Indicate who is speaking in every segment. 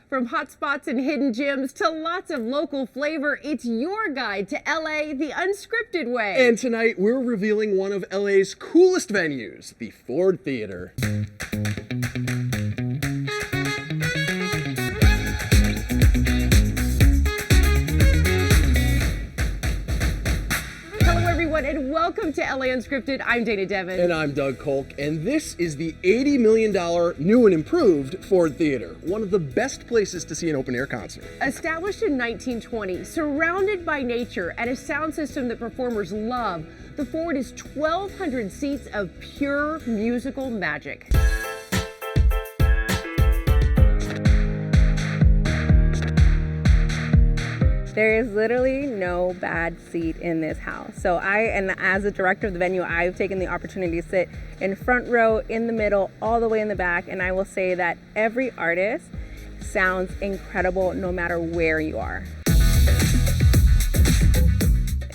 Speaker 1: From hotspots and hidden gems to lots of local flavor, it's your guide to LA the unscripted way.
Speaker 2: And tonight we're revealing one of LA's coolest venues, the Ford Theater.
Speaker 1: And welcome to LA Unscripted. I'm Dana Devin.
Speaker 2: And I'm Doug Kolk. And this is the $80 million new and improved Ford Theater, one of the best places to see an open-air concert.
Speaker 1: Established in 1920, surrounded by nature and a sound system that performers love, the Ford is 1,200 seats of pure musical magic.
Speaker 3: There is literally no bad seat in this house. So as a director of the venue, I've taken the opportunity to sit in front row, in the middle, all the way in the back. And I will say that every artist sounds incredible no matter where you are.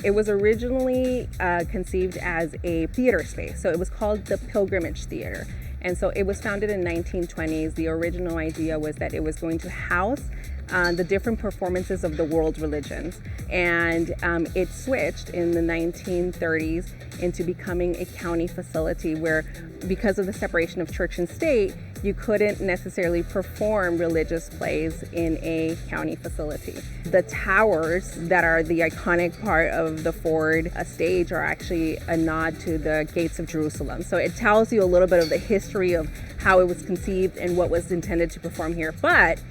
Speaker 3: It was originally conceived as a theater space. So it was called the Pilgrimage Theater. And so it was founded in 1920s. The original idea was that it was going to house the different performances of the world's religions. And it switched in the 1930s into becoming a county facility where, because of the separation of church and state, you couldn't necessarily perform religious plays in a county facility. The towers that are the iconic part of the Ford stage are actually a nod to the gates of Jerusalem. So it tells you a little bit of the history of how it was conceived and what was intended to perform here. But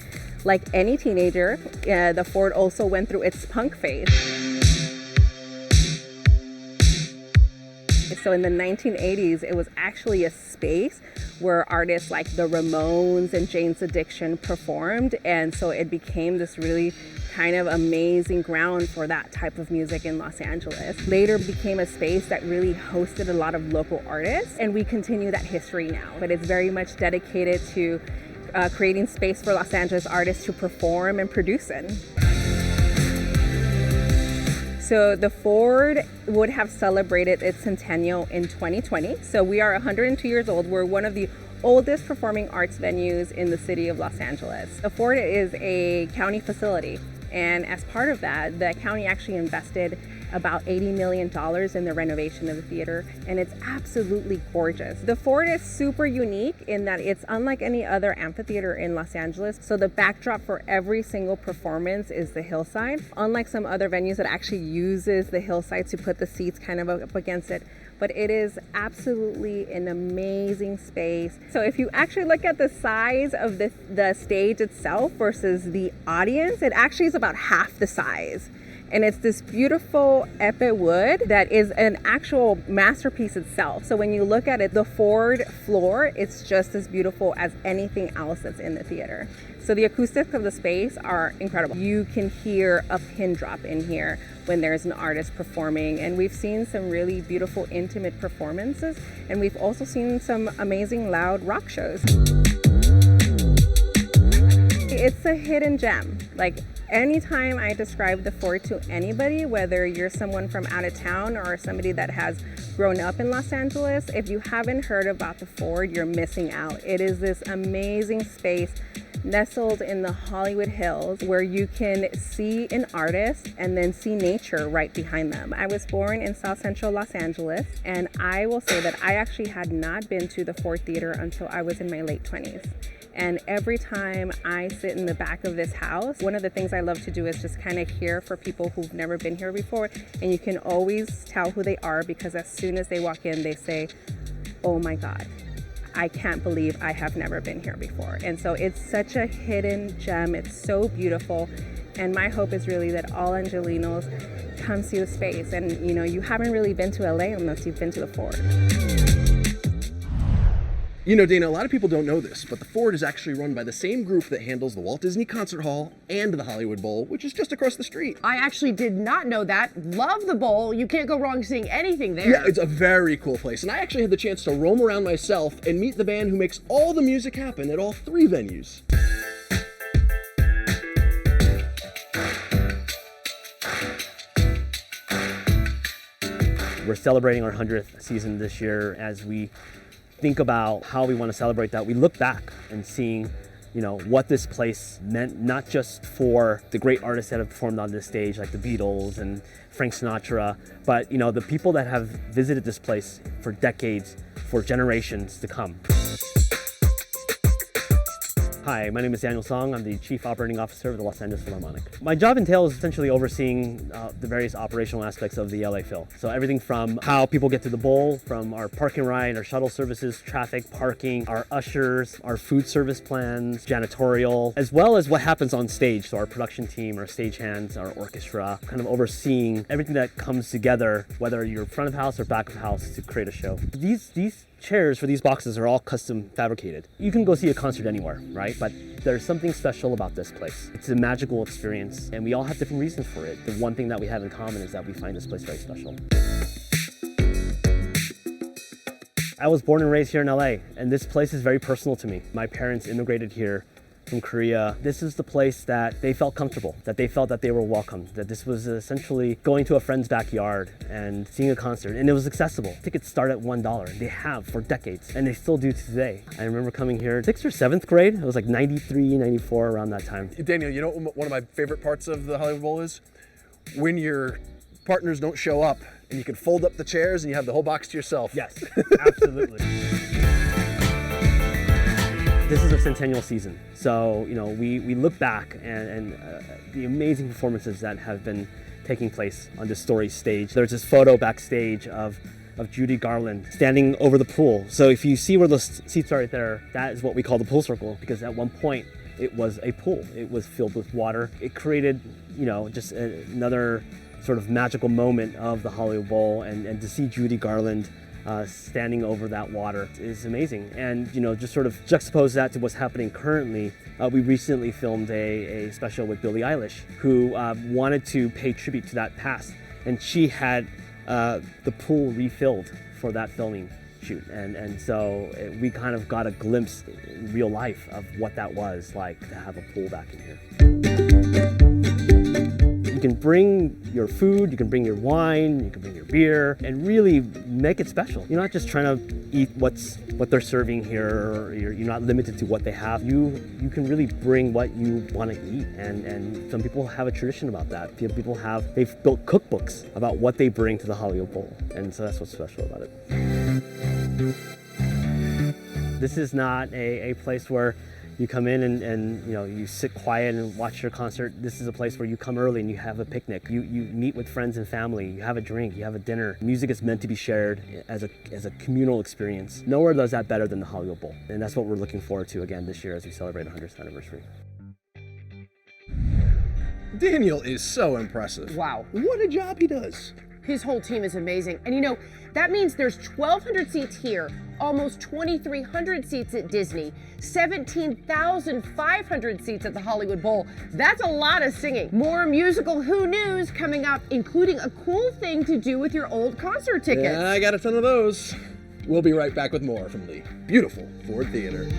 Speaker 3: like any teenager, the Ford also went through its punk phase. So in the 1980s, it was actually a space where artists like the Ramones and Jane's Addiction performed. And so it became this really kind of amazing ground for that type of music in Los Angeles. Later became a space that really hosted a lot of local artists. And we continue that history now. But it's very much dedicated to creating space for Los Angeles artists to perform and produce in. So the Ford would have celebrated its centennial in 2020. So we are 102 years old. We're one of the oldest performing arts venues in the city of Los Angeles. The Ford is a county facility. And as part of that, the county actually invested about $80 million in the renovation of the theater, and it's absolutely gorgeous. The Ford is super unique in that it's unlike any other amphitheater in Los Angeles. So the backdrop for every single performance is the hillside, unlike some other venues that actually uses the hillside to put the seats kind of up against it. But it is absolutely an amazing space. So if you actually look at the size of the stage itself versus the audience, it actually is about half the size. And it's this beautiful epet wood that is an actual masterpiece itself. So when you look at it, the Ford floor, it's just as beautiful as anything else that's in the theater. So the acoustics of the space are incredible. You can hear a pin drop in here when there's an artist performing. And we've seen some really beautiful, intimate performances. And we've also seen some amazing loud rock shows. It's a hidden gem. Like, anytime I describe the Ford to anybody, whether you're someone from out of town or somebody that has grown up in Los Angeles, if you haven't heard about the Ford, you're missing out. It is this amazing space nestled in the Hollywood Hills where you can see an artist and then see nature right behind them. I was born in South Central Los Angeles, and I will say that I actually had not been to the Ford Theater until I was in my late 20s. And every time I sit in the back of this house, one of the things I love to do is just kind of hear for people who've never been here before. And you can always tell who they are because as soon as they walk in, they say, "Oh my God, I can't believe I have never been here before." And so it's such a hidden gem. It's so beautiful. And my hope is really that all Angelinos come see the space. And you haven't really been to LA unless you've been to the Ford.
Speaker 2: You know, Dana, a lot of people don't know this, but the Ford is actually run by the same group that handles the Walt Disney Concert Hall and the Hollywood Bowl, which is just across the street.
Speaker 1: I actually did not know that. Love the bowl. You can't go wrong seeing anything there.
Speaker 2: Yeah, it's a very cool place. And I actually had the chance to roam around myself and meet the band who makes all the music happen at all three venues.
Speaker 4: We're celebrating our 100th season this year. As we think about how we want to celebrate that, we look back and seeing what this place meant, not just for the great artists that have performed on this stage, like the Beatles and Frank Sinatra, but the people that have visited this place for decades, for generations to come. Hi, my name is Daniel Song. I'm the Chief Operating Officer of the Los Angeles Philharmonic. My job entails essentially overseeing the various operational aspects of the LA Phil. So everything from how people get to the bowl, from our parking ride, our shuttle services, traffic, parking, our ushers, our food service plans, janitorial, as well as what happens on stage. So our production team, our stagehands, our orchestra, kind of overseeing everything that comes together, whether you're front of house or back of house, to create a show. These chairs for these boxes are all custom fabricated. You can go see a concert anywhere, right? But there's something special about this place. It's a magical experience, and we all have different reasons for it. The one thing that we have in common is that we find this place very special. I was born and raised here in LA, and this place is very personal to me. My parents immigrated here from Korea. This is the place that they felt comfortable, that they felt that they were welcome, that this was essentially going to a friend's backyard and seeing a concert, and it was accessible. Tickets start at $1. They have for decades, and they still do today. I remember coming here 6th or 7th grade. It was like 93, 94, around that time.
Speaker 2: Daniel, you know what one of my favorite parts of the Hollywood Bowl is? When your partners don't show up and you can fold up the chairs and you have the whole box to yourself.
Speaker 4: Yes, absolutely. This is a centennial season, so we look back and the amazing performances that have been taking place on this storied stage. There's this photo backstage of Judy Garland standing over the pool. So if you see where those seats are right there, that is what we call the pool circle, because at one point it was a pool. It was filled with water. It created, just another sort of magical moment of the Hollywood Bowl, and to see Judy Garland standing over that water is amazing. And just sort of juxtapose that to what's happening currently. We recently filmed a special with Billie Eilish, who wanted to pay tribute to that past, and she had the pool refilled for that filming shoot, and so we kind of got a glimpse in real life of what that was like to have a pool back in here. You can bring your food, you can bring your wine, you can bring your beer, and really make it special. You're not just trying to eat what they're serving here, or you're not limited to what they have. You can really bring what you want to eat, and some people have a tradition about that. They've built cookbooks about what they bring to the Hollywood Bowl, and so that's what's special about it. This is not a place where you come in and you sit quiet and watch your concert. This is a place where you come early and you have a picnic. You meet with friends and family. You have a drink. You have a dinner. Music is meant to be shared as a communal experience. Nowhere does that better than the Hollywood Bowl, and that's what we're looking forward to again this year as we celebrate 100th anniversary.
Speaker 2: Daniel is so impressive.
Speaker 1: Wow.
Speaker 2: What a job he does.
Speaker 1: His whole team is amazing. And that means there's 1,200 seats here, almost 2,300 seats at Disney, 17,500 seats at the Hollywood Bowl. That's a lot of singing. More musical Who News coming up, including a cool thing to do with your old concert tickets.
Speaker 2: Yeah, I got a ton of those. We'll be right back with more from the beautiful Ford Theater.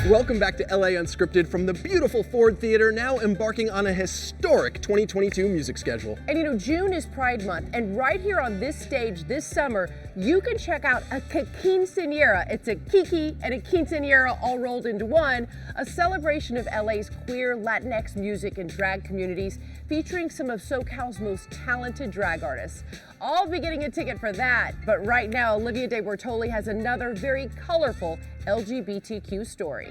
Speaker 2: Welcome back to LA Unscripted from the beautiful Ford Theater, now embarking on a historic 2022 music schedule.
Speaker 1: And June is Pride Month, and right here on this stage this summer, you can check out a quinceañera. It's a kiki and a quinceañera all rolled into one, a celebration of LA's queer, Latinx music and drag communities, featuring some of SoCal's most talented drag artists. I'll be getting a ticket for that, but right now, Olivia De Bortoli has another very colorful LGBTQ story.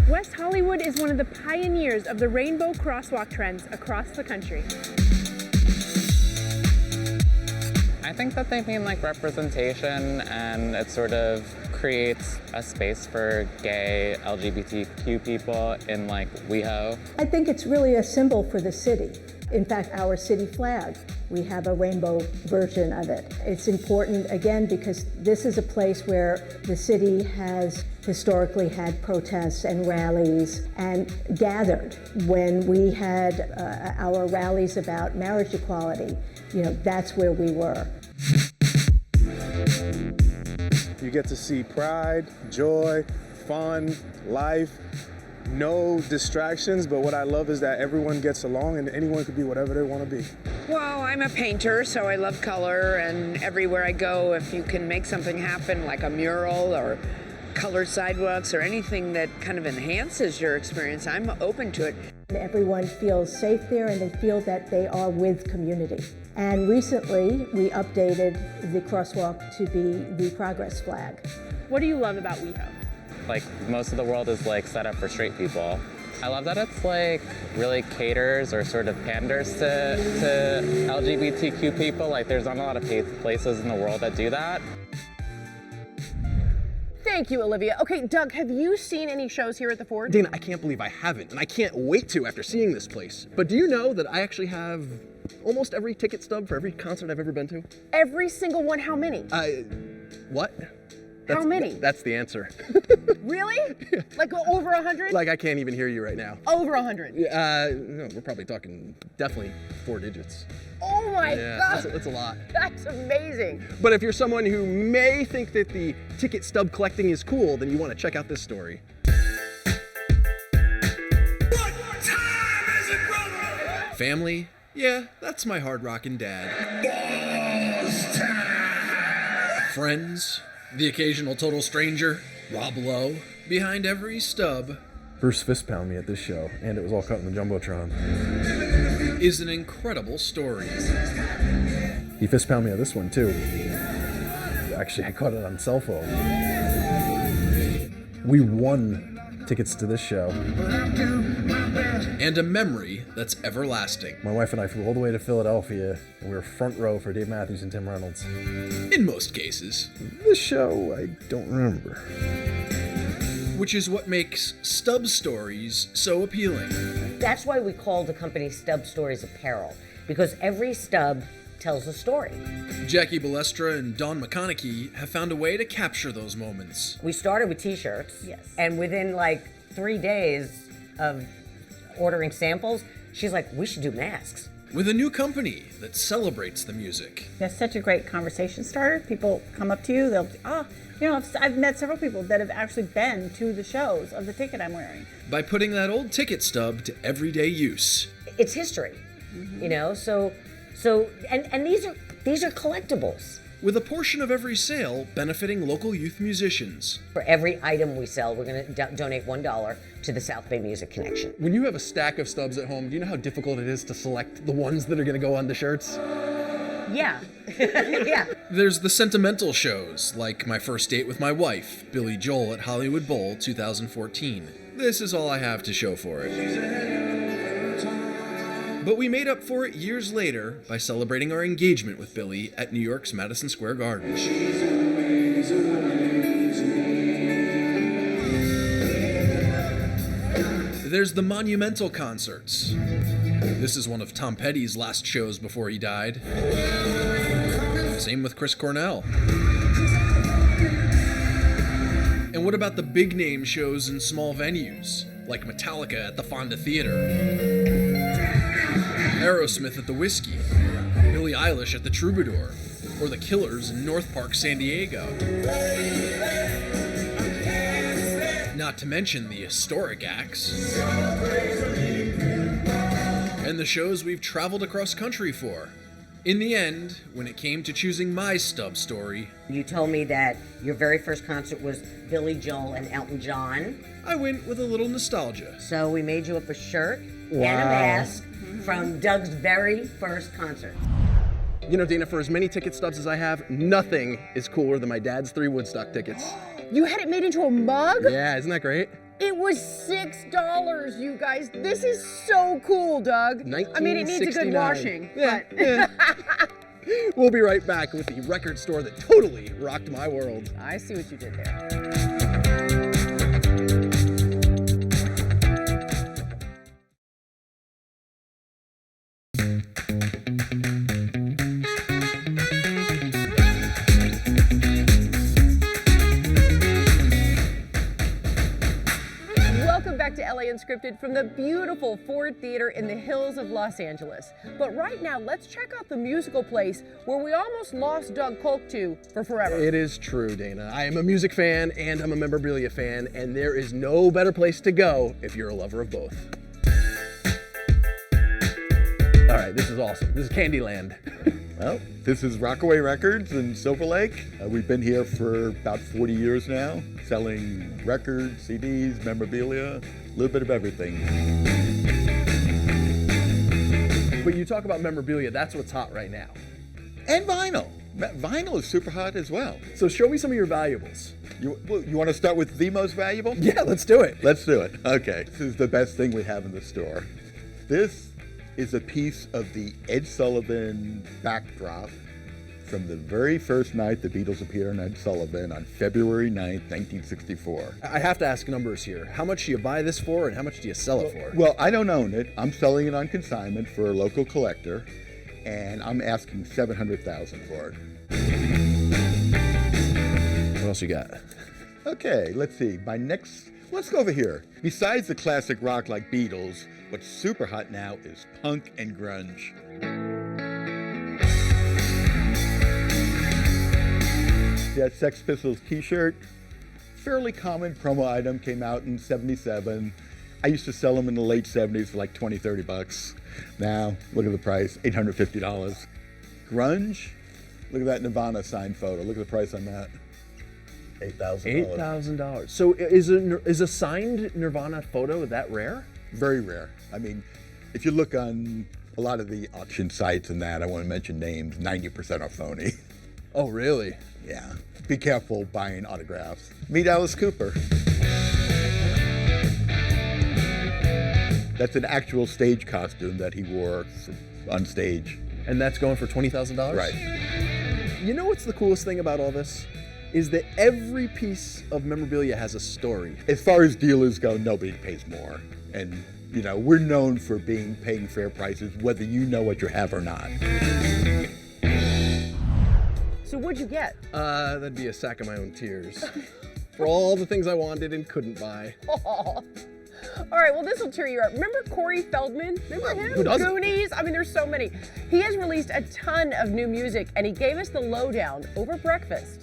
Speaker 5: West Hollywood is one of the pioneers of the rainbow crosswalk trends across the country.
Speaker 6: I think that they mean like representation, and it sort of creates a space for gay LGBTQ people in like WeHo.
Speaker 7: I think it's really a symbol for the city. In fact, our city flag, we have a rainbow version of it. It's important, again, because this is a place where the city has historically had protests and rallies and gathered. When we had our rallies about marriage equality, that's where we were.
Speaker 8: You get to see pride, joy, fun, life. No distractions, but what I love is that everyone gets along and anyone could be whatever they want to be.
Speaker 9: Well, I'm a painter, so I love color, and everywhere I go, if you can make something happen, like a mural or colored sidewalks or anything that kind of enhances your experience, I'm open to it.
Speaker 7: Everyone feels safe there and they feel that they are with community. And recently, we updated the crosswalk to be the progress flag.
Speaker 5: What do you love about WeHo?
Speaker 6: Like most of the world is like set up for straight people. I love that it's like really caters or sort of panders to LGBTQ people. Like there's not a lot of places in the world that do that.
Speaker 1: Thank you, Olivia. Okay, Doug, have you seen any shows here at the Ford?
Speaker 2: Dana, I can't believe I haven't, and I can't wait to after seeing this place. But do you know that I actually have almost every ticket stub for every concert I've ever been to?
Speaker 1: Every single one? How many?
Speaker 2: What?
Speaker 1: How many?
Speaker 2: That's the answer.
Speaker 1: Really? Like over 100?
Speaker 2: Like I can't even hear you right now.
Speaker 1: Over 100?
Speaker 2: No, we're probably talking definitely 4 digits.
Speaker 1: Oh my God.
Speaker 2: That's a lot.
Speaker 1: That's amazing.
Speaker 2: But if you're someone who may think that the ticket stub collecting is cool, then you want to check out this story.
Speaker 10: What time is it, brother?
Speaker 11: Family? Yeah, that's my hard rockin' dad.
Speaker 10: Balls time.
Speaker 11: Friends? The occasional total stranger? Rob Lowe? Behind every stub
Speaker 8: Bruce fist pounded me at this show, and it was all cut in the Jumbotron.
Speaker 11: is an incredible story.
Speaker 8: He fist pounded me at this one, too. Actually, I caught it on cell phone. We won tickets to this show.
Speaker 11: And a memory that's everlasting.
Speaker 8: My wife and I flew all the way to Philadelphia, and we were front row for Dave Matthews and Tim Reynolds.
Speaker 11: In most cases.
Speaker 8: This show, I don't remember.
Speaker 11: Which is what makes stub stories so appealing.
Speaker 12: That's why we call the company Stub Stories Apparel, because every stub tells a story.
Speaker 11: Jackie Balestra and Dawn McConaughey have found a way to capture those moments.
Speaker 12: We started with t-shirts.
Speaker 3: Yes.
Speaker 12: And within like 3 days of ordering samples, she's like, we should do masks.
Speaker 11: With a new company that celebrates the music.
Speaker 3: That's such a great conversation starter. People come up to you, they'll, I've met several people that have actually been to the shows of the ticket I'm wearing.
Speaker 11: By putting that old ticket stub to everyday use.
Speaker 12: It's history, so these are collectibles.
Speaker 11: With a portion of every sale benefiting local youth musicians.
Speaker 12: For every item we sell, we're going to donate $1 to the South Bay Music Connection.
Speaker 2: When you have a stack of stubs at home, do you know how difficult it is to select the ones that are going to go on the shirts?
Speaker 12: Yeah. Yeah.
Speaker 11: There's the sentimental shows, like my first date with my wife, Billy Joel at Hollywood Bowl 2014. This is all I have to show for it. But we made up for it years later by celebrating our engagement with Billy at New York's Madison Square Garden. There's the monumental concerts. This is one of Tom Petty's last shows before he died. Same with Chris Cornell. And what about the big name shows in small venues, like Metallica at the Fonda Theater? Aerosmith at the Whiskey, Billie Eilish at the Troubadour, or the Killers in North Park, San Diego. Not to mention the historic acts. And the shows we've traveled across country for. In the end, when it came to choosing my stub story,
Speaker 12: You told me that your very first concert was Billy Joel and Elton John.
Speaker 11: I went with a little nostalgia.
Speaker 12: So we made you up a shirt and a mask from Doug's very first concert.
Speaker 2: You know, Dana, for as many ticket stubs as I have, nothing is cooler than my dad's 3 Woodstock tickets.
Speaker 1: You had it made into a mug?
Speaker 2: Yeah, isn't that great?
Speaker 1: It was $6, you guys. This is so cool, Doug. I mean, it needs a good
Speaker 2: 1969.
Speaker 1: washing.
Speaker 2: Yeah,
Speaker 1: But
Speaker 2: We'll be right back with the record store that totally rocked my world.
Speaker 1: I see what you did there. Welcome back to LA Unscripted from the beautiful Ford Theater in the hills of Los Angeles. But right now, let's check out the musical place where we almost lost Doug Kolk to for forever.
Speaker 2: It is true, Dana. I am a music fan and I'm a memorabilia fan, and there is no better place to go if you're a lover of both. All right, this is awesome. This is Candyland.
Speaker 13: Well, this is Rockaway Records in Silver Lake. We've been here for about 40 years now, selling records, CDs, memorabilia, a little bit of everything.
Speaker 2: But you talk about memorabilia, that's what's hot right now.
Speaker 13: And vinyl. Vinyl is super hot as well.
Speaker 2: So show me some of your valuables.
Speaker 13: You want to start with the most valuable?
Speaker 2: Yeah, let's do it.
Speaker 13: Let's do it. Okay. This is the best thing we have in the store. This is a piece of the Ed Sullivan backdrop from the very first night the Beatles appeared on Ed Sullivan on February 9th, 1964.
Speaker 2: I have to ask numbers here. How much do you buy this for and how much do you sell it for?
Speaker 13: Well, I don't own it. I'm selling it on consignment for a local collector, and I'm asking $700,000 for it.
Speaker 2: What else you got?
Speaker 13: Okay, let's see. Let's go over here. Besides the classic rock like Beatles, what's super hot now is punk and grunge. Yeah, Sex Pistols t-shirt, fairly common promo item, came out in '77. I used to sell them in the late '70s for like $20-30. Now, look at the price, $850. Grunge, look at that Nirvana signed photo. Look at the price on that. $8,000.
Speaker 2: $8,000. So is a signed Nirvana photo that rare?
Speaker 13: Very rare. I mean, if you look on a lot of the auction sites and that, I won't mention names, 90% are phony.
Speaker 2: Oh, really?
Speaker 13: Yeah. Be careful buying autographs. Meet Alice Cooper. That's an actual stage costume that he wore on stage.
Speaker 2: And that's going for $20,000?
Speaker 13: Right.
Speaker 2: You know what's the coolest thing about all this? Is that every piece of memorabilia has a story.
Speaker 13: As far as dealers go, nobody pays more. And, you know, we're known for paying fair prices, whether you know what you have or not.
Speaker 1: So what'd you get?
Speaker 2: That'd be a sack of my own tears. For all the things I wanted and couldn't buy.
Speaker 1: All right, well, this will cheer you up. Remember Corey Feldman? Remember him?
Speaker 2: Who doesn't?
Speaker 1: Goonies? I mean, there's so many. He has released a ton of new music, and he gave us the lowdown over breakfast.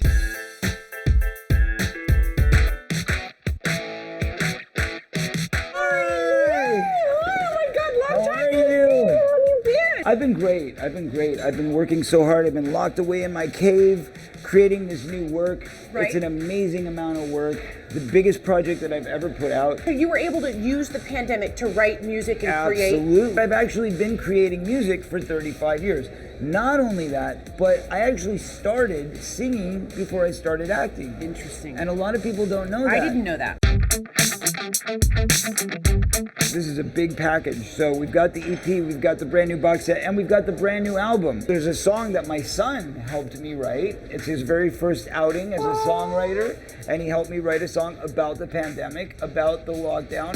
Speaker 14: I've been great. I've been working so hard. I've been locked away in my cave, creating this new work.
Speaker 1: Right.
Speaker 14: It's an amazing amount of work. The biggest project that I've ever put out.
Speaker 1: So you were able to use the pandemic to write music and create?
Speaker 14: Absolutely. I've actually been creating music for 35 years. Not only that, but I actually started singing before I started acting.
Speaker 1: Interesting.
Speaker 14: And a lot of people don't know that.
Speaker 1: I didn't know that.
Speaker 14: This is a big package. So we've got the EP, we've got the brand new box set, and we've got the brand new album. There's a song that my son helped me write. It's his very first outing as a songwriter, and he helped me write a song about the pandemic, about the lockdown.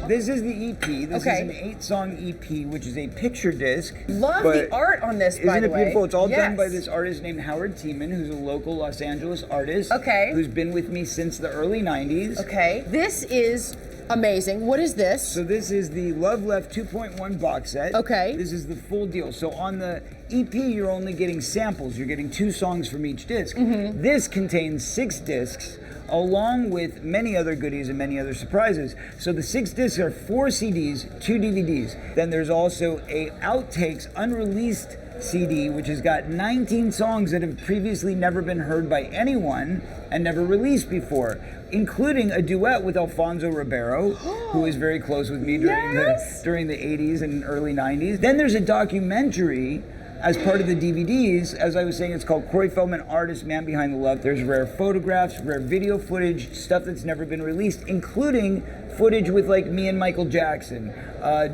Speaker 14: This is the EP. This is an 8-song EP, which is a picture disc.
Speaker 1: Love the art on this, by the way.
Speaker 14: Isn't it beautiful? It's all done by this artist named Howard Tiemann, who's a local Los Angeles artist.
Speaker 1: Okay.
Speaker 14: Who's been with me since the early 90s.
Speaker 1: Okay. This is amazing. What is this?
Speaker 14: So this is the Love Left 2.1 box set.
Speaker 1: Okay.
Speaker 14: This is the full deal. So on the EP, you're only getting samples. You're getting 2 songs from each disc.
Speaker 1: Mm-hmm.
Speaker 14: This contains 6 discs, along with many other goodies and many other surprises. So the 6 discs are 4 CDs, 2 DVDs. Then there's also a outtakes unreleased CD, which has got 19 songs that have previously never been heard by anyone and never released before, including a duet with Alfonso Ribeiro, who was very close with me during the 80s and early 90s. Then there's a documentary as part of the DVDs, as I was saying, it's called Corey Feldman, Artist, Man Behind the Love. There's rare photographs, rare video footage, stuff that's never been released, including footage with like me and Michael Jackson,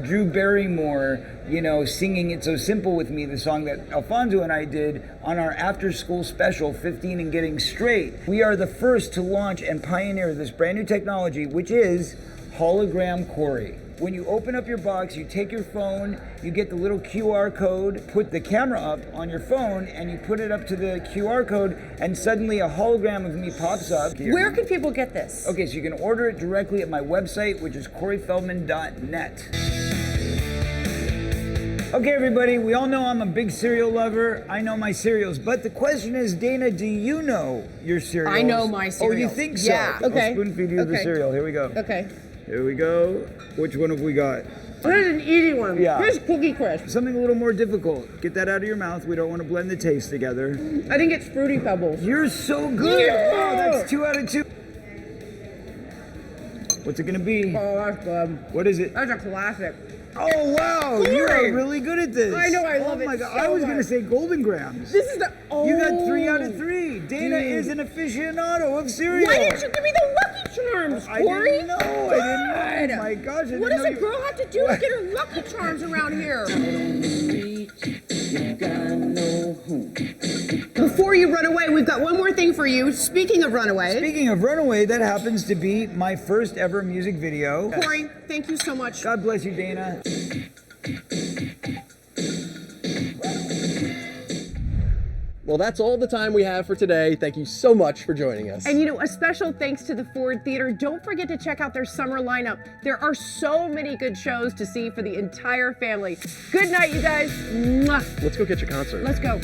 Speaker 14: Drew Barrymore, you know, singing It's So Simple with me, the song that Alfonso and I did on our after school special, 15 and Getting Straight. We are the first to launch and pioneer this brand new technology, which is hologram Corey. When you open up your box, you take your phone, you get the little QR code, put the camera up on your phone, and you put it up to the QR code, and suddenly a hologram of me pops up.
Speaker 1: Where can people get this?
Speaker 14: Okay, so you can order it directly at my website, which is coreyfeldman.net. Okay, everybody, we all know I'm a big cereal lover. I know my cereals, but the question is, Dana, do you know your cereals?
Speaker 1: I know my cereals.
Speaker 14: Oh, you think so?
Speaker 1: Yeah. Okay.
Speaker 14: I'll spoon feed you the cereal. Here we go.
Speaker 1: Okay.
Speaker 14: Here we go. Which one have we got?
Speaker 1: Here's an easy one.
Speaker 14: Yeah.
Speaker 1: Here's Cookie Crisp.
Speaker 14: Something a little more difficult. Get that out of your mouth. We don't want to blend the taste together.
Speaker 1: I think it's Fruity Pebbles.
Speaker 14: You're so good.
Speaker 1: Yeah.
Speaker 14: Wow, that's 2 out of 2. What's it gonna be?
Speaker 1: Oh, that's good.
Speaker 14: What is it?
Speaker 1: That's a classic.
Speaker 14: Oh, wow. You are really good at this.
Speaker 1: I know, I love it.
Speaker 14: Oh, my God.
Speaker 1: So
Speaker 14: I was
Speaker 1: much.
Speaker 14: going to say Golden Grams.
Speaker 1: This is the. Oh.
Speaker 14: You got 3 out of 3. Dana
Speaker 1: Dude.
Speaker 14: is an aficionado of cereal.
Speaker 1: Why didn't you give me the Lucky Charms,
Speaker 14: I
Speaker 1: Corey?
Speaker 14: didn't know. I didn't know. Oh, my gosh. I
Speaker 1: What
Speaker 14: didn't
Speaker 1: does
Speaker 14: know
Speaker 1: a girl have to do to get her Lucky Charms around here? Before you run away, we've got one more thing for you. Speaking of Runaway.
Speaker 14: Speaking of Runaway, that happens to be my first ever music video.
Speaker 1: Corey, thank you so much.
Speaker 14: God bless you, Dana.
Speaker 2: Well, that's all the time we have for today. Thank you so much for joining us.
Speaker 1: And you know, a special thanks to the Ford Theater. Don't forget to check out their summer lineup. There are so many good shows to see for the entire family. Good night, you guys. Mwah.
Speaker 2: Let's go catch a concert.
Speaker 1: Let's go.